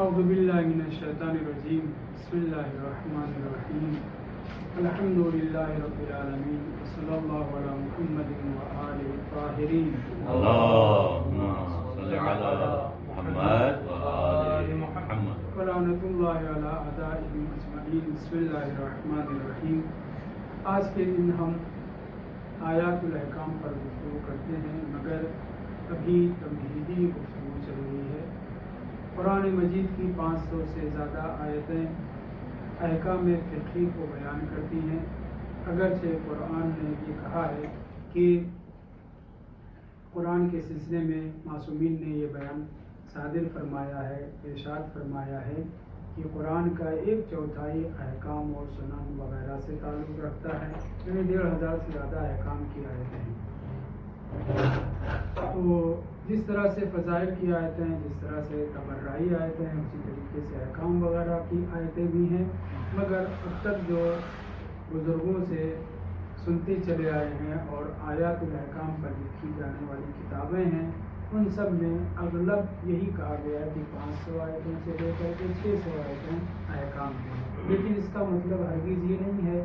اعوذ باللہ من الشیطان الرجیم بسم اللہ الرحمن الرحیم الحمد للہ رب العالمین صلی اللہ علی محمد وآلہ الطاہرین اللهم صل على محمد وآل محمد ولعنۃ اللہ علی اعدائہم اجمعین بسم اللہ الرحمن الرحیم۔ آج کے دن ہم آیات الاحکام پر گفتگو کرتے ہیں، مگر ابھی تمہیدی گفتگو چل رہی ہے۔ قرآن مجید کی 500 سے زیادہ آیتیں احکام فقہی کو بیان کرتی ہیں، اگرچہ قرآن نے یہ کہا ہے کہ قرآن کے سلسلے میں معصومین نے یہ بیان صادر فرمایا ہے، ارشاد فرمایا ہے کہ قرآن کا 1/4 احکام اور سنن وغیرہ سے تعلق رکھتا ہے، یعنی 1500 سے زیادہ احکام کی آیتیں ہیں۔ تو جس طرح سے فضائل کی آیتیں ہیں، جس طرح سے تبرعی آیتیں ہیں، اسی طریقے سے احکام وغیرہ کی آیتیں بھی ہیں، مگر اب تک جو بزرگوں سے سنتے چلے آئے ہیں اور آیات الاحکام پر لکھی جانے والی کتابیں ہیں، ان سب میں اغلب یہی کہا گیا ہے کہ 500 آیتوں سے لے کر کے 600 آیتیں احکام ہیں، لیکن اس کا مطلب ہرگز یہ نہیں ہے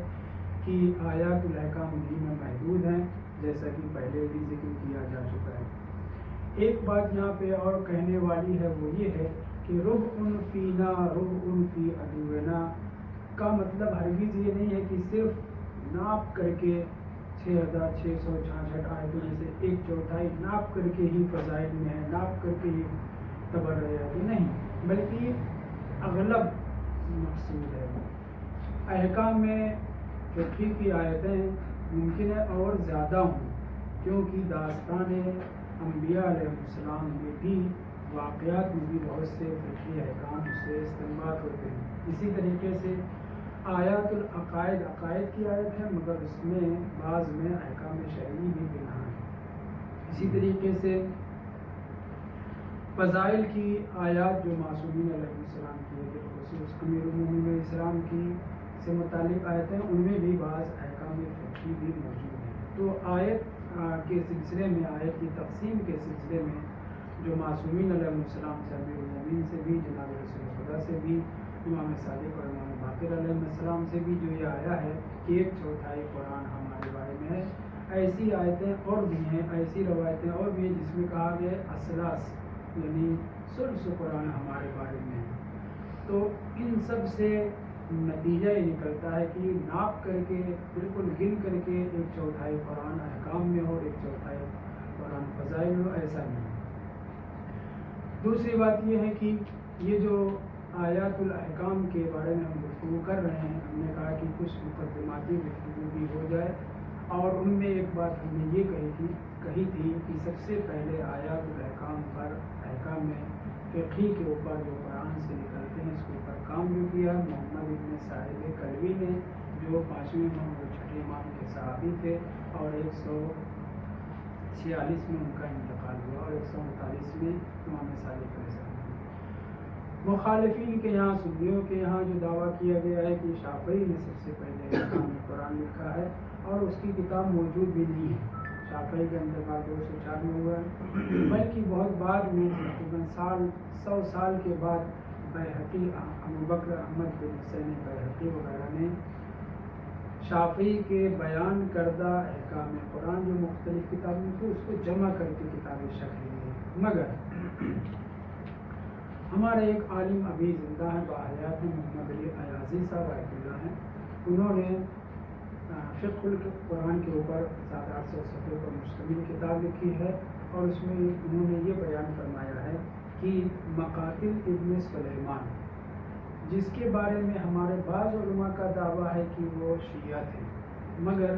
کہ آیات الاحکام انہی میں محدود ہیں، جیسا کہ پہلے بھی ذکر کیا جا چکا ہے۔ ایک بات یہاں پہ اور کہنے والی ہے، وہ یہ ہے کہ ربع فینا ربع فی عدونا کا مطلب ہرگز یہ نہیں ہے کہ صرف ناپ کر کے 6666 آیتوں میں سے 1/4 ناپ کر کے ہی فضائل میں ہے، ناپ کر کے ہی تبرعات نہیں، بلکہ اغلب مقصود ہے۔ احکام میں فقہی کی آیتیں ممکن ہے اور زیادہ ہوں، کیونکہ داستان انبیاء علیہ السلام میں بھی واقعات میں بھی بہت سے فقہی احکام سے استنباط ہوتے ہیں۔ اسی طریقے سے آیات العقائد عقائد کی آیت ہے، مگر اس میں بعض میں احکام شرعی بھی بنا ہے۔ اسی طریقے سے فضائل کی آیات جو معصومین علیہ السلام کی ہے، بالخصوص امیر المومنین اسلام کی سے متعلق آیتیں، ان میں بھی بعض احکام فقہی بھی موجود ہیں۔ تو آیت کے سلسلے میں، آیت کی تقسیم کے سلسلے میں جو معصومین علیہ السلام سے، امیر المومنین سے بھی، جناب رسول خدا سے بھی، امام صادق اور امام باقر علیہ السلام سے بھی جو یہ آیا ہے کہ 1/4 قرآن ہمارے بارے میں ہے، ایسی آیتیں اور بھی ہیں، ایسی روایتیں اور بھی ہیں جس میں کہا گیا ہے اسلاس یعنی ثلث قرآن ہمارے بارے میں ہے۔ تو ان سب سے نتیجہ یہ نکلتا ہے کہ ناپ کر کے، بالکل گن کر کے 1/4 قرآن احکام میں ہو، 1/4 قرآن فضائل ہو، ایسا نہیں۔ دوسری بات یہ ہے کہ یہ جو آیات الاحکام کے بارے میں ہم گفتگو کر رہے ہیں، ہم نے کہا کہ کچھ مقدماتی گفتگو بھی ہو جائے، اور ان میں ایک بات ہم نے یہ کہی تھی کہ سب سے پہلے آیات الاحکام پر، احکام میں فقہی کے اوپر جو قرآن سے نکلتے ہیں، اس کے اوپر کام جو کیا محمد ابن صاحب کلوی نے، جو 5ویں امام اور 6 امام کے صحابی تھے، اور 146 میں ان کا انتقال ہوا اور 139 میں امام صادق علیہ السلام۔ مخالفین کے یہاں، سنیوں کے یہاں جو دعویٰ کیا گیا ہے کہ شافعی نے سب سے پہلے احکام قرآن لکھا ہے، اور اس کی کتاب موجود بھی نہیں ہے۔ شافعی کا انتقال 204 میں ہوا ہے، بلکہ بہت بعد میں، تقریباً 100 سال کے بعد بیہقی، ابوبکر احمد بن حسین بیہقی وغیرہ نے شافعی کے بیان کردہ احکام قرآن جو مختلف کتابوں تھے، اس کو جمع کر کے کتاب شکل دی ہے۔ مگر ہمارے ایک عالم ابھی زندہ ہیں، باحیات ہیں، محمد علی ایازی صاحب رحمۃ اللہ ہیں، انہوں نے فقہ القرآن کے اوپر 700-800 صفحے پر مشتمل کتاب لکھی ہے، اور اس میں انہوں نے یہ بیان فرمایا ہے کہ مقاتل ابن سلیمان، جس کے بارے میں ہمارے بعض علماء کا دعویٰ ہے کہ وہ شیعہ تھے، مگر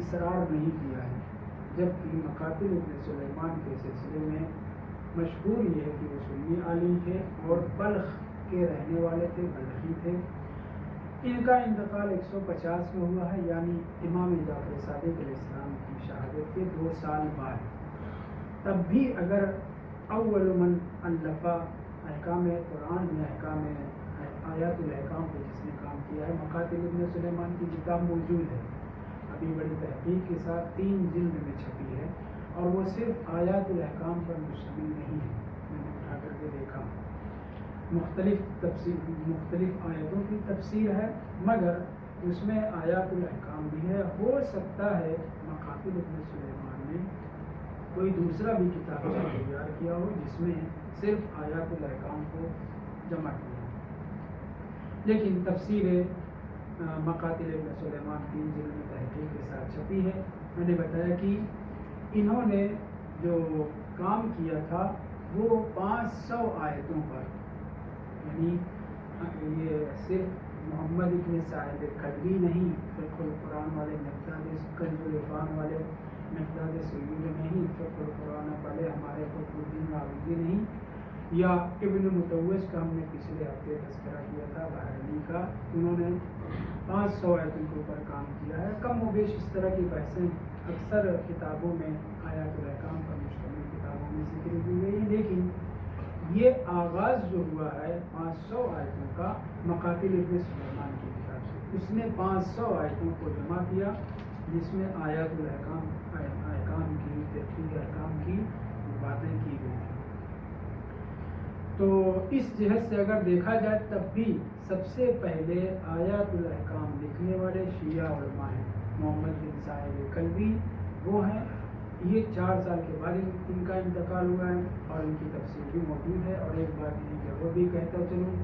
اصرار نہیں کیا ہے، جبکہ مقاتل ابن سلیمان کے سلسلے میں مشہور یہ ہے کہ وہ سنی عالم تھے اور بلخ کے رہنے والے تھے، بلخی تھے۔ ان کا انتقال 150 میں ہوا ہے، یعنی امام جعفر صادق علیہ السلام کی شہادت کے 2 سال بعد۔ تب بھی اگر اول من الف احکام قرآن میں، احکام آیات الاحکام پہ جس نے کام کیا ہے، مقاتل ابن سلیمان کی کتاب موجود ہے، ابھی بڑی تحقیق کے ساتھ 3 جلد میں چھپی ہے، اور وہ صرف آیات الاحکام پر مشتمل نہیں ہے، میں نے اٹھا کر کے دیکھا۔ مختلف آیتوں کی تفسیر ہے، مگر اس میں آیات الاحکام بھی ہے۔ ہو سکتا ہے مقاتل ابن سلیمان نے کوئی دوسرا بھی کتاب تیار کیا ہو جس میں صرف آیات الاحکام کو جمع کیا، لیکن تفسیر مقاتل ابن سلیمان 3 جلد میں تحقیق کے ساتھ چھپی ہے۔ میں نے بتایا کہ انہوں نے جو کام کیا تھا وہ 500 آیتوں پر، یعنی یہ صرف محمد ابن سعید کلبی نہیں، فقہ القرآن والے مقداد کنز العرفان والے مقداد سیوطی نہیں، فقہ القرآن والے ہمارے قطب الدین راوندی نہیں، یا ابن متوج کا ہم نے پچھلے ہفتے تذکرہ کیا تھا بحرینی کا، انہوں نے 500 آیتوں کے اوپر کام کیا ہے۔ کم و بیش اس طرح کی بحثیں اکثر کتابوں میں آیات الاحکام پر مشتمل کتابوں میں ذکر کی گئی ہیں، لیکن یہ آغاز جو ہوا ہے 500 آیتوں کا مقاتل ابن سلیمان کی کتاب سے۔ اس نے 500 آیتوں کو جمع کیا جس میں آیات الاحکام کی تفصیل احکام کی باتیں کی گئی ہیں۔ تو اس جہت سے اگر دیکھا جائے تب بھی سب سے پہلے آیات الاحکام لکھنے والے شیعہ علماء ہیں، محمد بن سعید کلبی وہ ہیں۔ یہ 4 سال کے بعد ان کا انتقال ہوا ہے اور ان کی تفسیر بھی موجود ہے۔ اور ایک بات یہ کہ وہ بھی کہتا چلوں،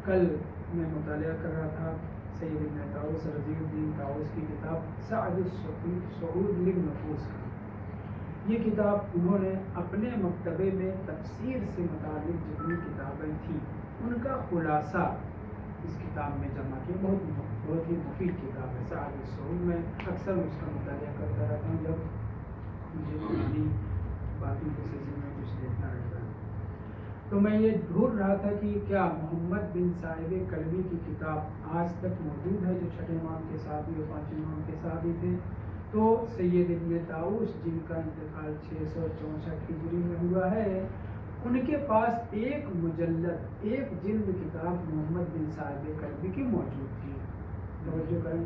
کل میں مطالعہ کر رہا تھا سید ابن طاؤس رضی الدین طاؤس کی کتاب سعد الصعود للنفوس کا۔ یہ کتاب انہوں نے اپنے مکتبے میں تفسیر سے متعلق جتنی کتابیں تھیں ان کا خلاصہ اس کتاب میں جمع کیا۔ بہت ہی مفید کتاب ہے سعد الصعود۔ میں اکثر اس کا مطالعہ کرتا رہتا ہوں جب مجھے پرانی باتوں کے سلسلے میں کچھ دیکھنا رہتا ہے۔ تو میں یہ ڈھونڈ رہا تھا کہ کیا محمد بن سعید کلبی کی کتاب آج تک موجود ہے، جو 6 امام کے صحابی اور 5 امام کے صحابی تھے۔ تو سید ابن طاؤس جن کا انتقال 664 ہجری میں ہوا ہے، ان کے پاس ایک مجلد، ایک جلد کتاب محمد بن سعید کلبی کی موجود تھی۔ توجہ کریں،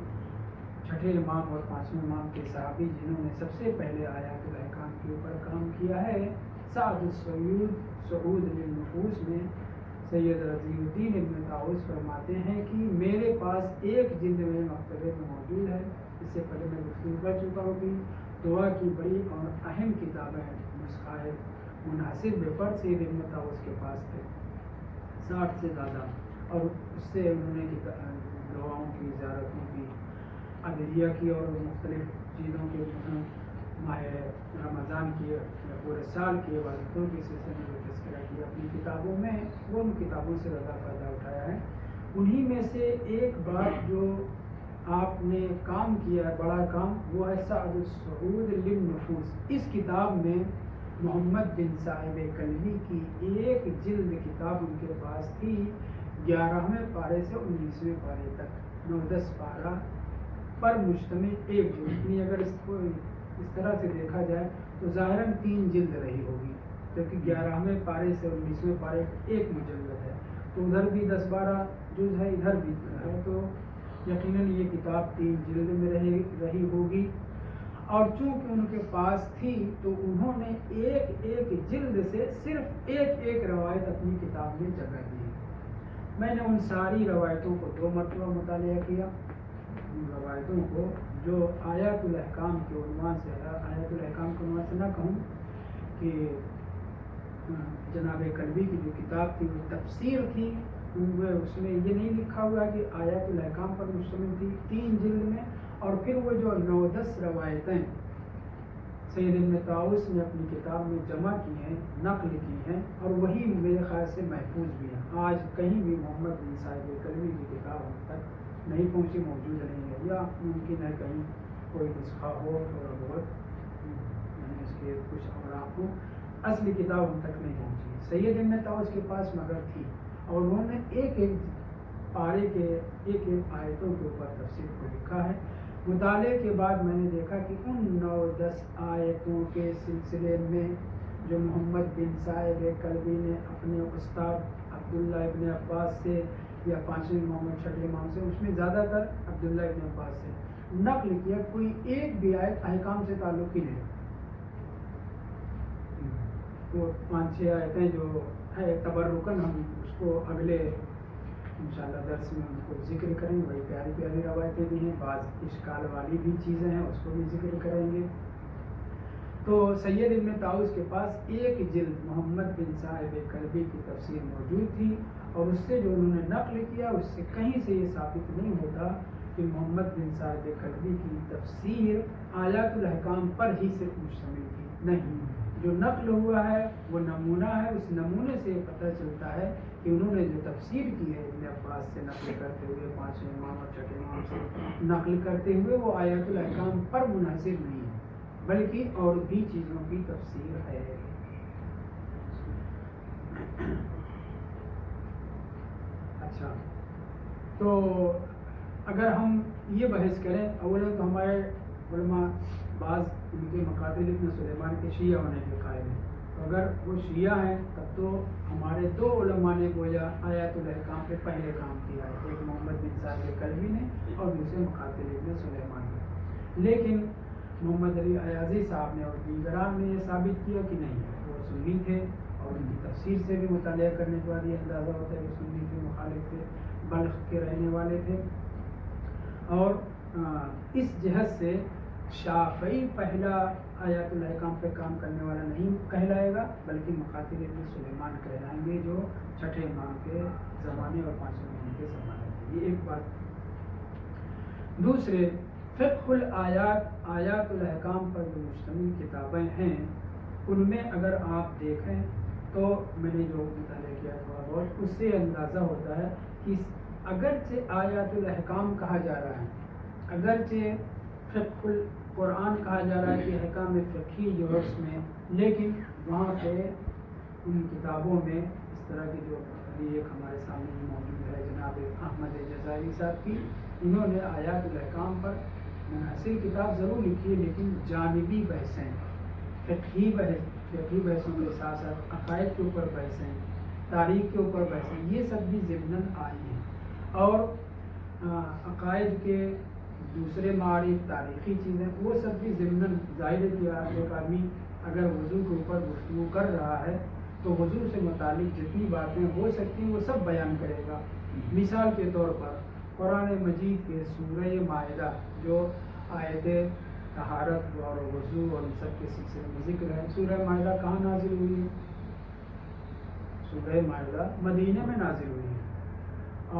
6 امام اور 5 امام کے صحابی جنہوں نے سب سے پہلے آیات الاحکام کے اوپر کام کیا ہے، سعد الصعود للنفوس میں سید رضی الدین ابن طاؤس فرماتے ہیں کہ میرے پاس ایک جلد میرے مکتبے میں موجود ہے۔ اس سے پہلے میں گفتگو کر چکا ہوں کہ دعا کی بڑی اور اہم کتابیں نسخہ منحصر بفرد سید ابن طاؤس کے پاس تھے، 60 سے زیادہ، اور اس سے انہوں نے دعاؤں کی، زیارتوں کی، ادعیہ کی اور مختلف چیزوں کے ماہ رمضان کی، پورے سال کی عبادتوں کے سلسلے میں جو تذکرہ کیا اپنی کتابوں میں، وہ ان کتابوں سے زیادہ فائدہ اٹھایا ہے۔ انہی میں سے ایک بات جو آپ نے کام کیا ہے، بڑا کام، وہ ہے سعد الصعود للنفوس۔ اس کتاب میں محمد بن سعید کلبی کی ایک جلد کتاب ان کے پاس تھی، 11ویں پارے سے 19ویں پارے تک، 9-10 پارہ پر مشتمل ایک جلد۔ اگر اس کو اس طرح سے دیکھا جائے تو ظاہراً 3 جلد رہی ہوگی، کیونکہ 11ویں پارے سے 19ویں پارے ایک مجلد ہے، تو ادھر بھی 10-12 جز ہے، ادھر بھی ہے، تو یقیناً یہ کتاب 3 جلد میں رہی ہوگی۔ اور چونکہ ان کے پاس تھی تو انہوں نے ایک ایک جلد سے صرف ایک روایت اپنی کتاب میں جگہ دی ہے۔ میں نے ان ساری روایتوں کو 2 مرتبہ مطالعہ کیا، ان روایتوں کو جو آیات الاحکام کے عنوان سے، آیات الاحکام کے عنوان سے نہ کہوں کہ جناب کلبی کی جو کتاب تھی وہ تفسیر تھی، اس میں یہ نہیں لکھا ہوا کہ آیات الاحکام پر مشتمل تھی، 3 جلد میں۔ اور پھر وہ جو 9-10 روایتیں سید ابن طاؤس نے اپنی کتاب میں جمع کی ہیں، نقل کی ہیں، اور وہی میرے خیال سے محفوظ بھی ہیں۔ آج کہیں بھی محمد بن سعید کلبی کی کتاب ہم تک نہیں پہنچی، موجود نہیں ہے، یا ممکن ہے کہیں کوئی نسخہ ہو تھوڑا بہت، یعنی اس کے کچھ اوراق ہوں، اصلی کتاب ہم تک نہیں پہنچی۔ سید ابن طاؤس کے پاس مگر تھی، اور انہوں نے ایک پارے کے ایک آیتوں کے اوپر تفسیر کو لکھا ہے۔ مطالعے کے بعد میں نے دیکھا کہ ان 9-10 آیتوں کے سلسلے میں جو محمد بن سعید کلبی نے اپنے استاد عبداللہ ابن عباس سے یا 5ویں امام اور 6 امام سے، اس میں زیادہ تر عبداللہ ابن عباس سے نقل کیا، کوئی ایک بھی آیت احکام سے تعلق ہی نہیں۔ وہ 5-6 آیتیں جو ہے تبرکن ہم اس کو اگلے انشاءاللہ درس میں ان کو ذکر کریں گے. بڑی پیاری پیاری روایتیں بھی ہیں, بعض اشکال والی بھی چیزیں ہیں, اس کو بھی ذکر کریں گے. تو سید ابن طاؤس کے پاس ایک جلد محمد بن صاحب کلبی کی تفسیر موجود تھی, اور اس سے جو انہوں نے نقل کیا اس سے کہیں سے یہ ثابت نہیں ہوتا کہ محمد بن صاحب کلبی کی تفسیر آیات الاحکام پر ہی صرف مشتمل تھی. نہیں, جو نقل ہوا ہے وہ نمونہ ہے. اس نمونے سے یہ پتہ چلتا ہے کہ انہوں نے جو تفسیر کی ہے ابن عباس سے نقل کرتے ہوئے, پانچویں امام اور چھٹے امام سے نقل کرتے ہوئے, وہ آیات الاحکام پر منحصر نہیں ہے بلکہ اور بھی چیزوں کی تفسیر ہے. اچھا, تو اگر ہم یہ بحث کریں, اولا تو ہمارے علماء بعض ان کے مقاتل ابن سلیمان کے شیعہ ہونے کے قائل ہیں. تو اگر وہ شیعہ ہیں تب تو ہمارے دو علماء نے گویا آیات الاحکام پہ پہلے کام کیا ہے, ایک محمد بن صاحب کلبی نے اور دوسرے مقاتل ابن سلیمان نے. لیکن محمد علی ایازی صاحب نے اور دیگران نے یہ ثابت کیا کہ نہیں, وہ سنی تھے, اور ان کی تفسیر سے بھی مطالعہ کرنے کے بعد یہ اندازہ ہوتا ہے کہ سنی کے مخالف تھے, بلخ کے رہنے والے تھے. اور اس جہت سے شافعی پہلا آیات الاحکام پہ کام کرنے والا نہیں کہلائے گا بلکہ مقاتل ابن سلیمان کہلائیں گے, جو چھٹے امام کے زمانے اور پانچویں امام کے زمانے کے. یہ ایک بات. دوسرے, فقہ الآیات, آیات الاحکام پر جو مشتمل کتابیں ہیں ان میں اگر آپ دیکھیں تو میں نے جو مطالعہ کیا تھوڑا بہت, اس سے اندازہ ہوتا ہے کہ اگرچہ آیات الاحکام کہا جا رہا ہے, اگرچہ فقہ القرآن کہا جا رہا ہے کہ احکام فقہی جو ہے اس میں, لیکن وہاں پہ ان کتابوں میں اس طرح کی جو ابھی ایک ہمارے سامنے موجود ہے جناب احمد جزائری صاحب کی, انہوں نے آیات الاحکام پر منحصر کتاب ضرور لکھی ہے, لیکن جانبی بحثیں, فقہی بحثوں کے ساتھ ساتھ عقائد کے اوپر بحثیں, تاریخ کے اوپر بحثیں, یہ سب بھی ضمناً آئی ہیں. اور عقائد کے دوسرے معارف, تاریخی چیزیں, وہ سب بھی ضمناً. ظاہر ہے کہ ایک آدمی اگر وضو کے اوپر گفتگو کر رہا ہے تو وضو سے متعلق جتنی باتیں ہو سکتی ہیں وہ سب بیان کرے گا. مثال کے طور پر قرآن مجید کے سورہ مائدہ جو آیت طہارت اور وضو اور ان سب کے سلسلے میں ذکر ہے, سورہ مائدہ کہاں نازل ہوئی ہے؟ سورہ مائدہ مدینہ میں نازل ہوئی ہے,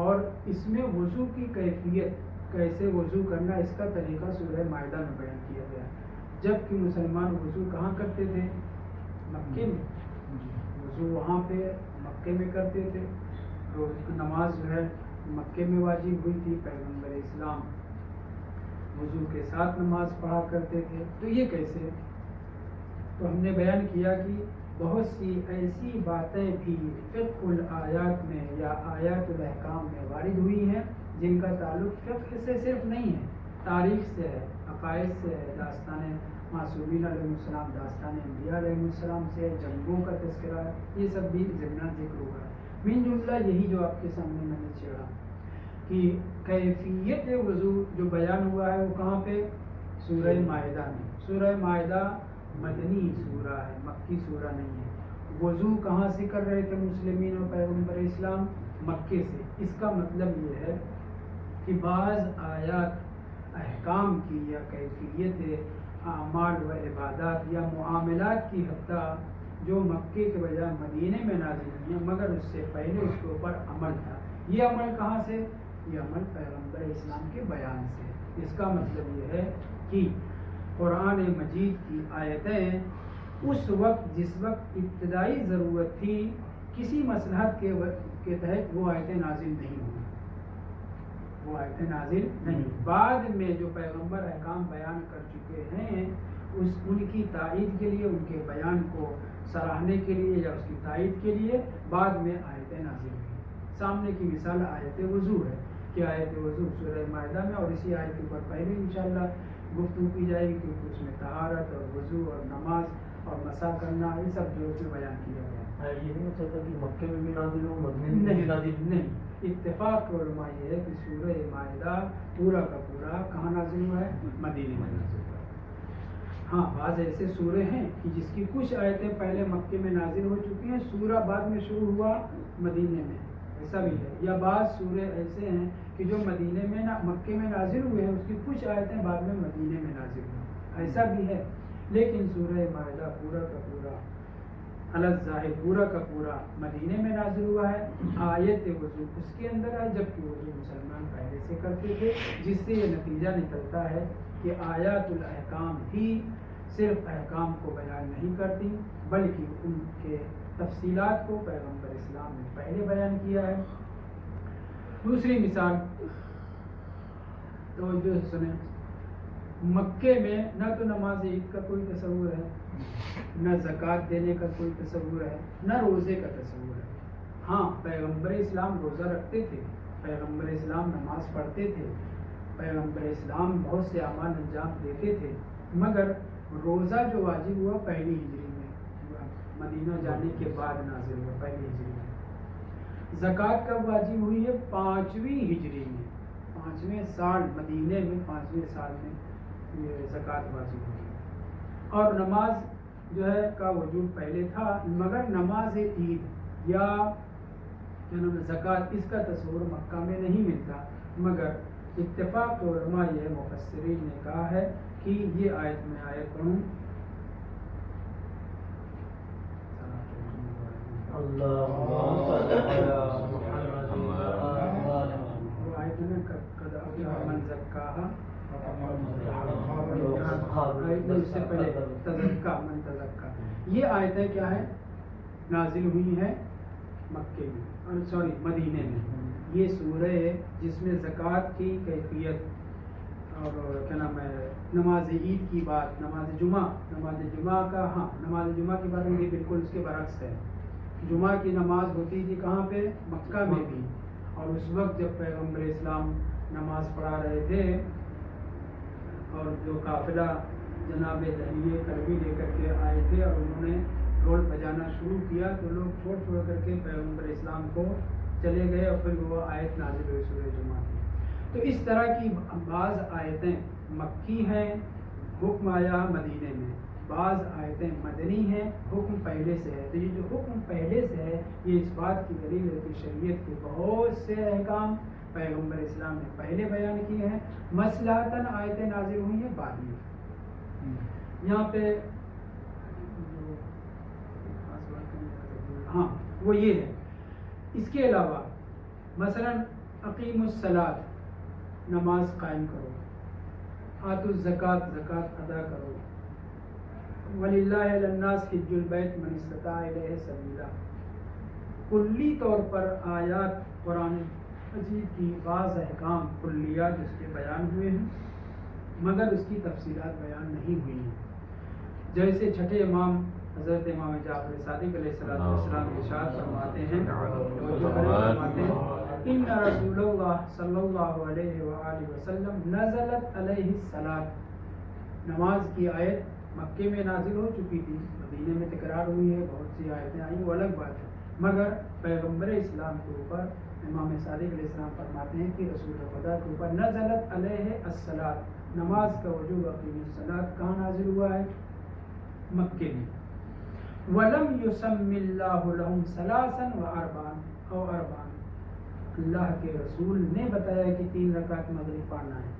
اور اس میں وضو کی کیفیت, کیسے وضو کرنا, اس کا طریقہ سورہ مائدہ میں بیان کیا گیا ہے. جبکہ مسلمان وضو کہاں کرتے تھے؟ مکے میں. وضو وہاں پہ مکے میں کرتے تھے. نماز جو ہے مکے میں واجب ہوئی تھی, پیغمبر اسلام وضو کے ساتھ نماز پڑھا کرتے تھے. تو یہ کیسے؟ تو ہم نے بیان کیا کہ بہت سی ایسی باتیں بھی فقہ الآیات میں یا آیات الاحکام میں وارد ہوئی ہیں جن کا تعلق فقہ سے صرف نہیں ہے, تاریخ سے ہے, عقائد سے ہے, داستان معصومین علیہ السلام, داستان انبیاء علیہ السلام سے, جنگوں کا تذکرہ ہے, یہ سب بھی ضمن ذکر ہوگا. من جملہ یہی جو آپ کے سامنے میں نے چھیڑا کہ کیفیت وضو جو بیان ہوا ہے وہ کہاں پہ؟ سورہ مائدہ میں. سورہ مائدہ مدنی سورہ ہے, مکی سورہ نہیں ہے. وضو کہاں سے کر رہے تھے مسلمین اور پیغمبر اسلام؟ مکے سے. اس کا مطلب یہ ہے کہ بعض آیات احکام کی یا کیفیت اعمال و عبادات یا معاملات کی حتیٰ جو مکے کے بجائے مدینے میں نازل ہوئی ہیں, مگر اس سے پہلے اس کے اوپر عمل تھا. یہ عمل کہاں سے؟ یہ عمل پیغمبر اسلام کے بیان سے. اس کا مطلب یہ ہے کہ قرآن مجید کی آیتیں اس وقت جس وقت ابتدائی ضرورت تھی کسی مصلحت کے تحت وہ آیتیں نازل نہیں ہوئی, وہ آیتیں نازل نہیں. بعد میں جو پیغمبر احکام بیان کر چکے ہیں ان کی تائید کے لیے, ان کے بیان کو سراہنے کے لیے یا اس کی تائید کے لیے بعد میں آیتیں نازل ہوئی. سامنے کی مثال آیت وضو ہے کہ آیت وضو سورہ مائدہ میں, اور اسی آیت کے اوپر پہلے انشاءاللہ گفتگو کی جائے گی کیونکہ اس میں طہارت اور وضو اور نماز اور مسا کرنا یہ سب جو اس میں بیان کیا گیا ہے. یہ نہیں چاہتا کہ مکے میں بھی نازل ہو, مدینے میں بھی نازل نہیں. اتفاق علماء یہ ہے کہ سورہ مائدہ پورا کا پورا کہاں نازل ہوا ہے؟ مدینے میں نازل ہوا ہے. ہاں بعض ایسے سورے ہیں کہ جس کی کچھ آیتیں پہلے مکے میں نازل ہو چکی ہیں, سورہ بعد میں شروع ہوا مدینے میں, ایسا بھی ہے، یا بعض سورے ایسے ہیں کہ جو مدینے میں مکے میں نازل ہوئے ہیں، اس کی کچھ آیتیں بعد میں مدینے میں نازل ہوئی، ایسا بھی ہے۔ لیکن سورہ مائدہ پورا کا پورا الظاہر پورا کا پورا مدینے میں نازل ہوا ہے۔ آیت وضو اس کے اندر ہے، جبکہ وضو مسلمان پہلے سے کرتے تھے، جس سے یہ نتیجہ نکلتا ہے کہ آیات الاحکام ہی صرف احکام کو بیان نہیں کرتی، بلکہ ان کے تفصیلات کو پیغمبر اسلام نے پہلے بیان کیا ہے۔ دوسری مثال تو جو سنیں، مکے میں نہ تو نماز عید کا کوئی تصور ہے، نہ زکوٰۃ دینے کا کوئی تصور ہے، نہ روزے کا تصور ہے۔ ہاں، پیغمبر اسلام روزہ رکھتے تھے، پیغمبر اسلام نماز پڑھتے تھے، پیغمبر اسلام بہت سے اعمال انجام دیتے تھے، مگر روزہ جو واجب ہوا پہلی ہجری میں، مدینہ جانے کے بعد نازل ہوا، پہلی ہجری میں۔ زکوٰۃ کب واجب ہوئی ہے؟ 5ویں ہجری میں، 5ویں سال مدینے میں، 5ویں سال میں یہ زکوٰۃ واجب ہوئی۔ اور نماز جو ہے کا وجود پہلے تھا، مگر نماز عید یا زکوٰۃ اس کا تصور مکہ میں نہیں ملتا، مگر اتفاق علماء یہ مفسرین نے کہا ہے کہ یہ آیت میں آیت پڑھوں، اللهم صل على محمد وہ آیت میں قد افلح من زکاہا، اس سے پہلے تزکا من تزکا، یہ آیتیں کیا ہے نازل ہوئی ہیں مکے میں، مدینے میں۔ یہ سورہ ہے جس میں زکوٰۃ کی کیفیت اور کیا نام ہے نماز عید کی بات، نماز جمعہ کا، ہاں نماز جمعہ کی بات یہ بالکل اس کے برعکس ہے۔ جمعہ کی نماز ہوتی تھی کہاں پہ؟ مکہ میں بھی، اور اس وقت جب پیغمبر اسلام نماز پڑھا رہے تھے اور جو قافلہ جناب دہلیہ کروی لے کر کے آئے تھے اور انہوں نے ڈھول بجانا شروع کیا تو لوگ چھوڑ کر کے پیغمبر اسلام کو چلے گئے، اور پھر وہ آیت نازل ہوئی سورہ جمعہ کی۔ تو اس طرح کی بعض آیتیں مکی ہیں، حکم آیا مدینے میں، بعض آیتیں مدنی ہیں، حکم پہلے سے ہے۔ تو یہ جو حکم پہلے سے ہے یہ اس بات کی دلیل ہے کہ شریعت کے بہت سے احکام پیغمبر اسلام نے پہلے بیان کیے ہیں، مصلحتاً آیتیں نازل ہوئی ہیں بعد میں۔ یہاں پہ ہاں وہ یہ ہے۔ اس کے علاوہ مثلا اقیم الصلاۃ، نماز قائم کرو، آتوا الزکوٰۃ، زکوٰۃ ادا کرو، وَلِلَّهِ عَلَى النَّاسِ حِجُّ الْبَيْتِ مَنِ اسْتَطَاعَ إِلَيْهِ سَبِيلًا۔ کلی طور پر آیات قرآن مجید کی بعض احکام کلیات اس کے بیان ہوئے ہیں، مگر اس کی تفصیلات بیان نہیں ہوئی ہیں۔ جیسے چھٹے امام حضرت امام جعفر صادق علیہ السلام ارشاد فرماتے ہیں، ان رسول اللہ صلی اللہ علیہ وآلہ وسلم نزلت علیہ الصلاۃ، نماز کی آیت مکے میں نازل ہو چکی تھی، مدینے میں تکرار ہوئی ہے، بہت سی آیتیں آئیں، وہ الگ بات ہے، مگر پیغمبر اسلام کے اوپر امام صادق علیہ السلام فرماتے ہیں کہ رسول خدا کے اوپر نزلت علیہ الصلاۃ، نماز کا وجوب اقیم الصلاۃ کہاں نازل ہوا ہے؟ مکے میں۔ وَلَمْ يُسَمِّ اللَّهُ لَهُمْ ثَلَاثًا وَأَرْبَعًا أَوْ أَرْبَعًا، اللہ کے رسول نے بتایا کہ 3 رکعت مغرب پڑھنا ہے،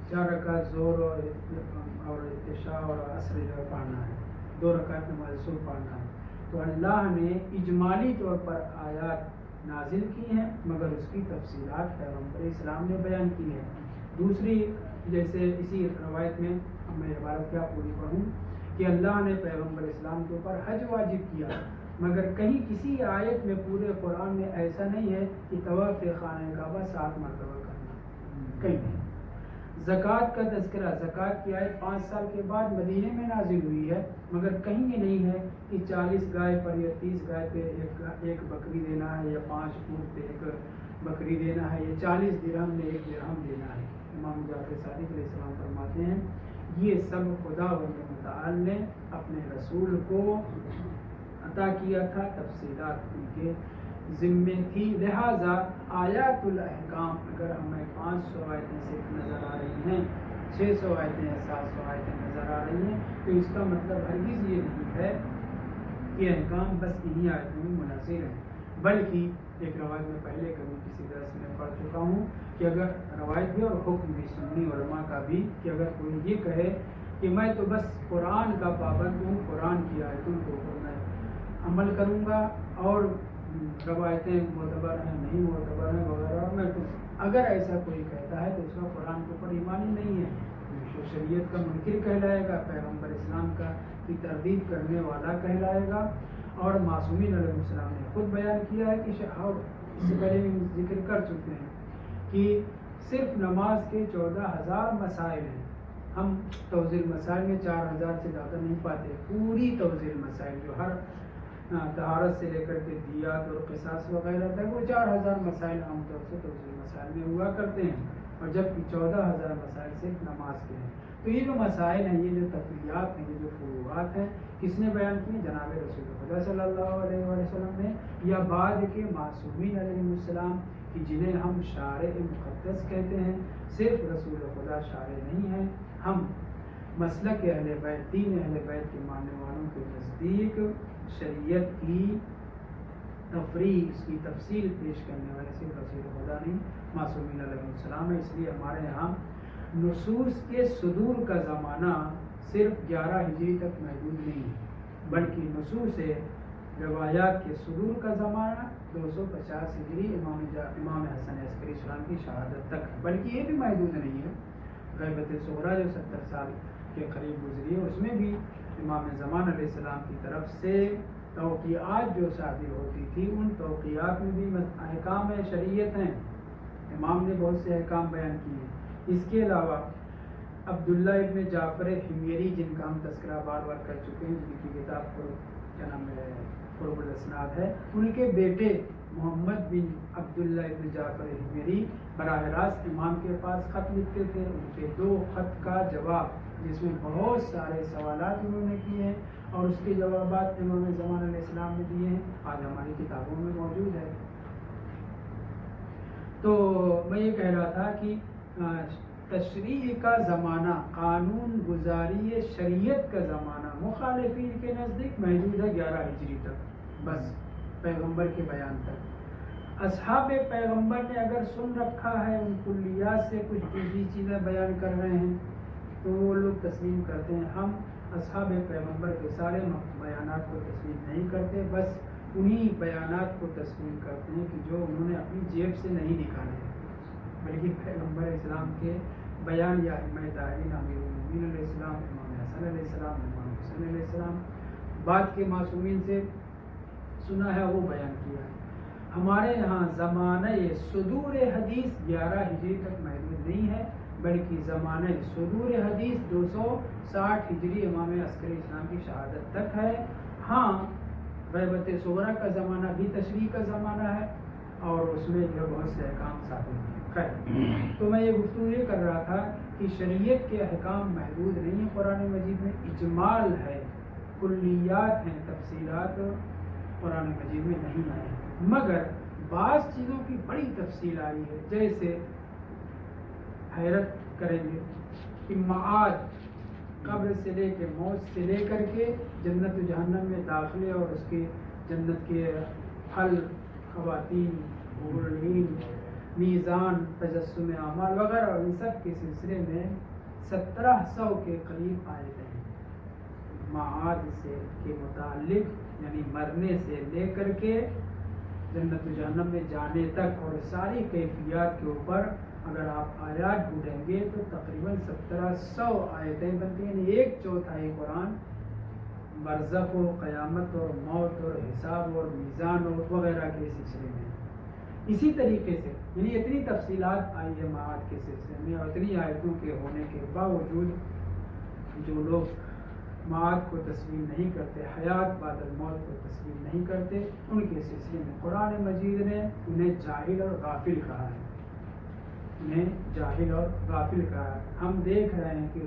4 رکعت ظہر اور عشاء اور عصر جو پڑھنا ہے، 2 رکعت نماز صبح پڑھنا ہے۔ تو اللہ نے اجمالی طور پر آیات نازل کی ہیں، مگر اس کی تفصیلات پیغمبر اسلام نے بیان کی ہیں۔ دوسری جیسے اسی روایت میں میں عبارت کیا پوری پڑھوں کہ اللہ نے پیغمبر اسلام کے اوپر حج واجب کیا، مگر کہیں کسی آیت میں پورے قرآن میں ایسا نہیں ہے کہ طواف خانہ کعبہ 7 مرتبہ کرنا، کہیں نہیں۔ زکوٰۃ کا تذکرہ، زکوٰۃ کی آیت 5 سال کے بعد مدینے میں نازل ہوئی ہے، مگر کہیں یہ نہیں ہے کہ 40 گائے پر یا 30 گائے پہ ایک بکری دینا ہے، یا 5 اونٹ پہ 1 بکری دینا ہے، یا 40 درہم میں 1 درہم دینا ہے۔ امام جعفر صادق علیہ السلام فرماتے ہیں یہ سب خدا متعال نے اپنے رسول کو عطا کیا تھا، تفصیلات ان کے ذمے تھی، لہٰذا آیات الاحکام اگر ہمیں 500 آیتیں صرف نظر آ رہی ہیں، 600 آیتیں یا 700 آیتیں نظر آ رہی ہیں، تو اس کا مطلب ہرگز یہ نہیں ہے کہ احکام بس انہی آیتوں میں منحصر ہیں، بلکہ ایک روایت میں پہلے کبھی کسی درس میں پڑھ چکا ہوں کہ اگر روایت بھی اور حکم بھی سنی علماء کا بھی کہ اگر کوئی یہ کہے کہ میں تو بس قرآن کا پابند ہوں، قرآن کی آیتوں کے اوپر میں عمل کروں گا اور روایتیں معتبر ہیں نہیں معتبر ہیں وغیرہ، میں تو اگر ایسا کوئی کہتا ہے تو اس کا قرآن کے اوپر ایمان ہی نہیں ہے، جو شریعت کا منکر کہلائے گا، پیغمبر اسلام کا کی تردید کرنے والا کہلائے گا۔ اور معصومین علیہ السلام نے خود بیان کیا ہے کہ اور اس سے پہلے بھی ذکر کر چکے ہیں کہ صرف نماز کے 14,000 مسائل ہیں، ہم توزیل مسائل میں 4,000 سے زیادہ نہیں پاتے، پوری توزیل مسائل جو ہر طہارت سے لے کر کے دیات اور قصاص وغیرہ تک وہ 4,000 مسائل عام طور سے توزیل مسائل میں ہوا کرتے ہیں، اور جبکہ 14,000 مسائل صرف نماز کے ہیں۔ تو یہ جو مسائل ہیں، یہ جو تفریعات ہیں، یہ جو فروعات ہیں، کس نے بیان کی؟ جناب رسول خدا صلی اللہ علیہ وسلم نے، یا بعد کے معصومین علیہ السلام کہ جنہیں ہم شارع مقدس کہتے ہیں۔ صرف رسول خدا شارع نہیں ہیں، ہم مسلک اہل بیت، دین اہل بیت کے ماننے والوں کے نزدیک شریعت کی تفریح، اس کی تفصیل پیش کرنے والے صرف رسول خدا نہیں، معصومین علیہ السلام ہے۔ اس لیے ہمارے یہاں نصوص کے صدور کا زمانہ صرف 11 ہجری تک محدود نہیں ہے، بلکہ نصوص روایات کے صدور کا زمانہ 250 ہجری امام حسن عسکری اسلام کی شہادت تک ہے، بلکہ یہ بھی محدود نہیں ہے۔ غیبت صغریٰ جو 70 سال کے قریب گزری ہے، اس میں بھی امام زمان علیہ السلام کی طرف سے توقیعات جو صادر ہوتی تھی، ان توقیعات میں بھی احکام شریعت ہیں، امام نے بہت سے احکام بیان کیے۔ اس کے علاوہ عبداللہ ابن جعفر حمیری، جن کا ہم تذکرہ بار بار کر چکے ہیں، جن کی کتاب کو کیا نام ہے قرب الاسناد ہے، ان کے بیٹے محمد بن عبداللہ ابن جعفر حمیری براہ راست امام کے پاس خط لکھتے تھے۔ ان کے 2 خط کا جواب، جس میں بہت سارے سوالات انہوں نے کیے ہیں اور اس کے جوابات امام زمان علیہ السلام نے دیے ہیں، آج ہماری کتابوں میں موجود ہے۔ تو میں یہ کہہ رہا تھا کہ تشریع کا زمانہ، قانون گزاری شریعت کا زمانہ مخالفین کے نزدیک محدود ہے 11 ہجری تک، بس پیغمبر کے بیان تک۔ اصحاب پیغمبر نے اگر سن رکھا ہے، ان کلیات سے کچھ جزوی چیزیں بیان کر رہے ہیں تو وہ لوگ تسلیم کرتے ہیں۔ ہم اصحاب پیغمبر کے سارے بیانات کو تسلیم نہیں کرتے، بس انہی بیانات کو تسلیم کرتے ہیں کہ جو انہوں نے اپنی جیب سے نہیں نکالے، بلکہ پیغمبر اسلام کے بیان یا ائمہ دارین، امیر المومنین علیہ السلام، امام حسن علیہ السلام، امام حسین علیہ السلام، بعد کے معصومین سے سنا ہے، وہ بیان کیا ہے۔ ہمارے یہاں زمانہ صدور حدیث 11 ہجری تک محدود نہیں ہے، بلکہ زمانہ صدور حدیث 260 ہجری امام عسکری اسلام کی شہادت تک ہے۔ ہاں، غیبت صغریٰ کا زمانہ بھی تشریع کا زمانہ ہے اور اس میں جو بہت سے احکام ثابت ہیں۔ خیر، تو میں یہ گفتگو یہ کر رہا تھا کہ شریعت کے احکام محدود نہیں ہیں، قرآن مجید میں اجمال ہے، کلیات ہیں، تفصیلات قرآن مجید میں نہیں آئے ہیں، مگر بعض چیزوں کی بڑی تفصیل آئی ہے، جیسے حیرت کریں گے کہ معاد، قبر سے لے کے موت سے لے کر کے جنت و جہنم میں داخلے اور اس کے جنت کے پھل، خواتین، حور العین، میزان، تجسم اعمال وغیرہ، اور ان سب کے سلسلے میں 1700 کے قریب آیتیں ہیں معاد سے کے متعلق، یعنی مرنے سے لے کر کے جنت و جہنم میں جانے تک، اور ساری کیفیات کے اوپر اگر آپ آیات ڈھونڈیں گے تو تقریباً 1700 آیتیں بنتی ہیں، یعنی 1/4 قرآن برزخ و قیامت اور موت اور حساب اور میزان اور وغیرہ کے سلسلے میں۔ اسی طریقے سے یعنی اتنی تفصیلات آئی ہے معاد کے سلسلے میں، اور اتنی آیتوں کے ہونے کے باوجود جو لوگ معاد کو تسلیم نہیں کرتے، حیات بعد الموت کو تسلیم نہیں کرتے، ان کے سلسلے میں قرآن مجید نے انہیں جاہل اور غافل کہا ہے، انہیں جاہل اور غافل کہا ہے۔ ہم دیکھ رہے ہیں کہ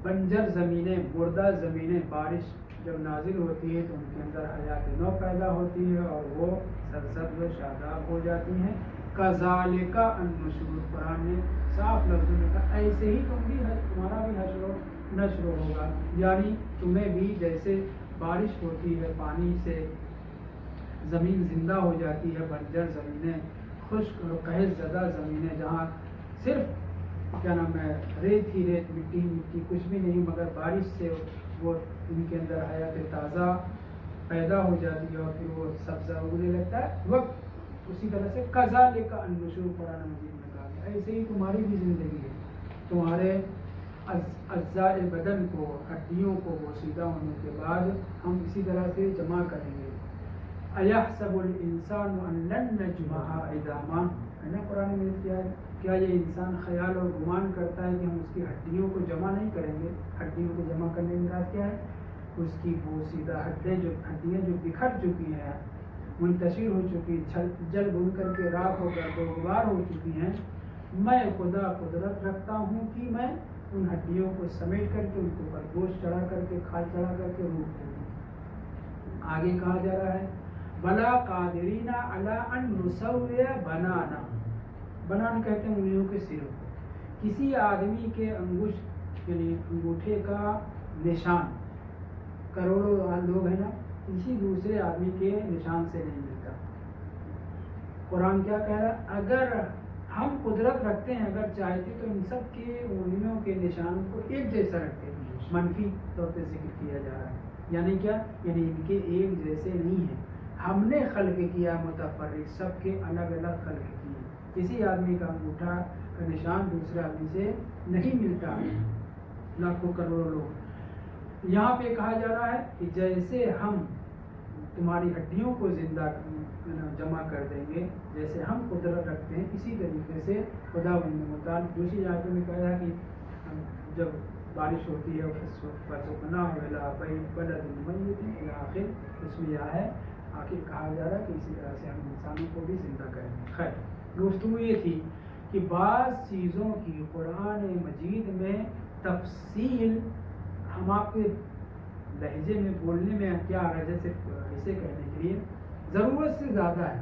بنجر زمینیں، مردہ زمینیں، بارش جب نازل ہوتی ہے تو ان کے اندر حیات نو پیدا ہوتی ہے اور وہ سرسبز و شاداب ہو جاتی ہیں۔ کذالک النشور، قرآن نے صاف لفظوں میں کہا ایسے ہی تمہارا بھی حشر و نشر ہوگا، یعنی تمہیں بھی جیسے بارش ہوتی ہے، پانی سے زمین زندہ ہو جاتی ہے، بنجر زمینیں، خشک اور قحط زدہ زمینیں جہاں صرف کیا نام ہے ریت ہی ریت، مٹی ہی مٹی، کچھ بھی نہیں، مگر بارش سے وہ ان کے اندر حیات تازہ پیدا ہو جاتی ہے اور پھر وہ سبزہ اگنے لگتا ہے وقت. اسی طرح سے کذالک النشور قرآن مجید میں کہا گیا، ایسے ہی تمہاری بھی زندگی ہے، تمہارے اجزاء بدن کو، ہڈیوں کو بوسیدہ ہونے کے بعد ہم اسی طرح سے جمع کریں گے. ایحسب الانسان ان لن نجمع عظامہ، ہے نا قرآن میں کیا یہ انسان خیال اور گمان کرتا ہے کہ ہم اس کی ہڈیوں کو جمع نہیں کریں گے؟ ہڈیوں کو جمع کرنے کی مراد کیا ہے؟ اس کی بوسیدہ ہڈیاں جو بکھر چکی ہیں، منتشر ہو چکی، جل بن کر کے راکھ ہو کر کے غبار ہو چکی ہیں. میں خدا قدرت رکھتا ہوں کہ میں ان ہڈیوں کو سمیٹ کر کے ان کے اوپر گوشت چڑھا کر کے کھال چڑھا کر کے روک دوں. آگے کہا جا رہا ہے بلا قادرین علی ان نسوی بنانا. بنانا کہتے ہیں انگلیوں کے سروں کو. کسی آدمی کے انگشت یعنی انگوٹھے کا نشان، کروڑوں لوگ ہیں نا، کسی دوسرے آدمی کے نشان سے نہیں ملتا. قرآن کیا کہہ رہا ہے؟ اگر ہم قدرت رکھتے ہیں، اگر چاہتے تو ان سب کے انگلیوں کے نشان کو ایک جیسا رکھتے ہیں. منفی طور پہ ذکر کیا جا رہا ہے، یعنی کیا؟ یعنی ان کے ایک جیسے نہیں ہیں. ہم نے خلق کیا متفرق، سب کے الگ الگ خلق کیے. کسی آدمی کا انگوٹھا کا نشان دوسرے آدمی سے نہیں ملتا. لاکھوں کروڑوں لوگ. یہاں پہ کہا جا رہا ہے کہ جیسے ہم تمہاری ہڈیوں کو زندہ جمع کر دیں گے، جیسے ہم قدرت رکھتے ہیں، اسی طریقے سے خدا متعال دوسری آیتوں میں کہا ہے کہ جب بارش ہوتی ہے فَسُقْنَاهُ إِلَىٰ بَلَدٍ مَّيِّتٍ إِلَىٰ آخر، اس میں یہ ہے آخر کہا جا رہا ہے کہ اسی طرح سے ہم انسانوں کو بھی زندہ کریں گے. خیر، گفتگو یہ تھی کہ بعض چیزوں کی قرآن مجید میں تفصیل ہم آپ کے لہجے میں بولنے میں کیا آ رہا ہے، جیسے اسے کہنے کے لیے ضرورت سے زیادہ ہے.